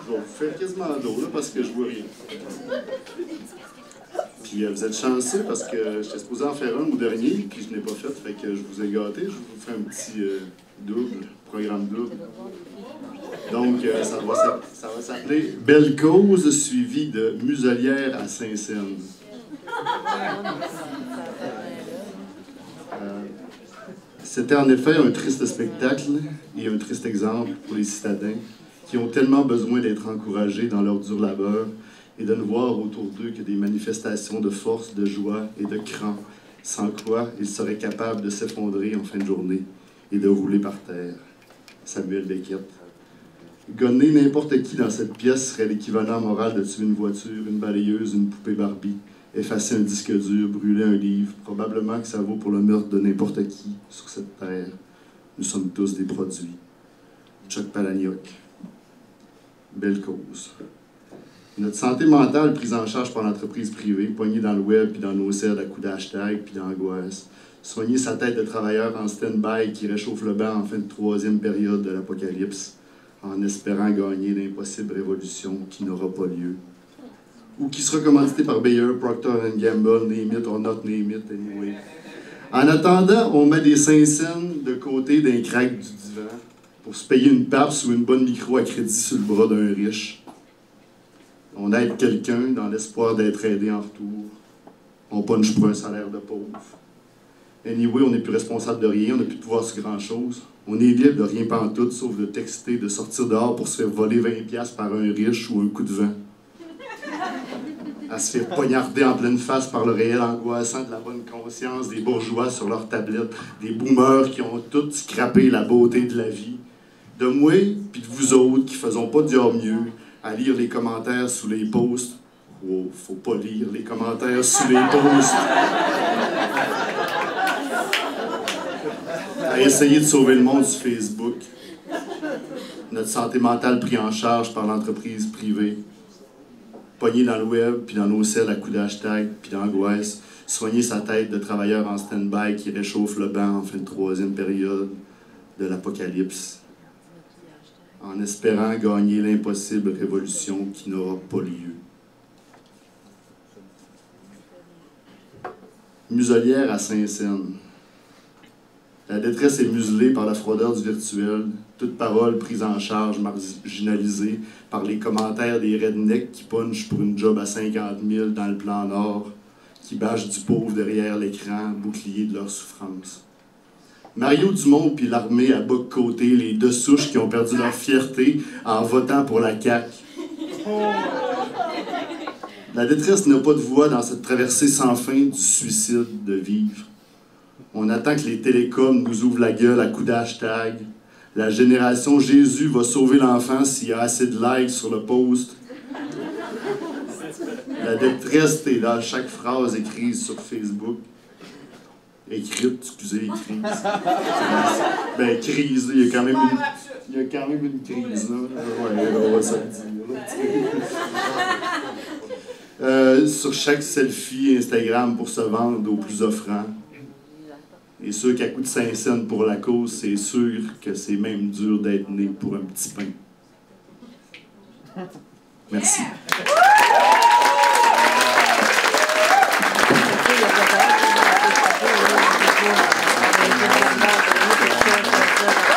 Je vais vous faire quasiment dos, là, parce que je vois rien. Puis vous êtes chanceux parce que j'étais supposé en faire un au dernier, puis je n'ai pas fait, fait que je vous ai gâté. Je vous fais un petit double, programme double. Donc, ça va s'appeler Belle cause suivie de Muselière à Saint-Saëns. C'était en effet un triste spectacle et un triste exemple pour les citadins qui ont tellement besoin d'être encouragés dans leur dur labeur et de ne voir autour d'eux que des manifestations de force, de joie et de cran, sans quoi ils seraient capables de s'effondrer en fin de journée et de rouler par terre. Samuel Beckett. Gonner n'importe qui dans cette pièce serait l'équivalent moral de tuer une voiture, une balayeuse, une poupée Barbie, effacer un disque dur, brûler un livre. Probablement que ça vaut pour le meurtre de n'importe qui sur cette terre. Nous sommes tous des produits. Chuck Palahniuk. Belle cause. Notre santé mentale prise en charge par l'entreprise privée, poignée dans le web puis dans nos aides à coups d'hashtag puis d'angoisse. Soigner sa tête de travailleur en stand-by qui réchauffe le banc en fin de troisième période de l'apocalypse, en espérant gagner l'impossible révolution qui n'aura pas lieu. Ou qui sera commanditée par Bayer, Procter & Gamble, name it or not name it, anyway. En attendant, on met des 5 cents de côté d'un crack du divan pour se payer une papse ou une bonne micro à crédit sur le bras d'un riche. On aide quelqu'un dans l'espoir d'être aidé en retour. On punch pour un salaire de pauvre. Anyway, on n'est plus responsable de rien, on n'a plus de pouvoir sur grand-chose. On est libre de rien pantoute, sauf de texter, de sortir dehors pour se faire voler 20$ par un riche ou un coup de vent. À se faire poignarder en pleine face par le réel angoissant de la bonne conscience des bourgeois sur leur tablette, des boomers qui ont tous scrappé la beauté de la vie. De moi, puis de vous autres qui faisons pas du mieux, à lire les commentaires sous les posts. Oh, faut pas lire les commentaires sous les posts. À essayer de sauver le monde sur Facebook. Notre santé mentale prise en charge par l'entreprise privée. Pogné dans le web, puis dans nos selles à coups d'hashtag, puis d'angoisse. Soigner sa tête de travailleur en stand-by qui réchauffe le banc en fin de troisième période de l'apocalypse. En espérant gagner l'impossible révolution qui n'aura pas lieu. Muselière à Saint-Saëns. La détresse est muselée par la froideur du virtuel, toute parole prise en charge, marginalisée par les commentaires des rednecks qui punchent pour une job à 50 000 dans le plan Nord, qui bâchent du pauvre derrière l'écran, bouclier de leur souffrance. Mario Dumont puis l'armée à bas de côté, les deux souches qui ont perdu leur fierté en votant pour la CAQ. La détresse n'a pas de voix dans cette traversée sans fin du suicide de vivre. On attend que les télécoms nous ouvrent la gueule à coups d'hashtag. La génération Jésus va sauver l'enfant s'il y a assez de likes sur le post. La détresse est dans chaque phrase écrite sur Facebook. Écrite, excusez, écrite. Ben, crise, il y a quand même une crise, là. Ouais, on va se le dire. Sur chaque selfie Instagram pour se vendre aux plus offrants. Et ceux qui à coup de 5 cents pour la cause, c'est sûr que c'est même dur d'être né pour un petit pain. Merci. Thank you.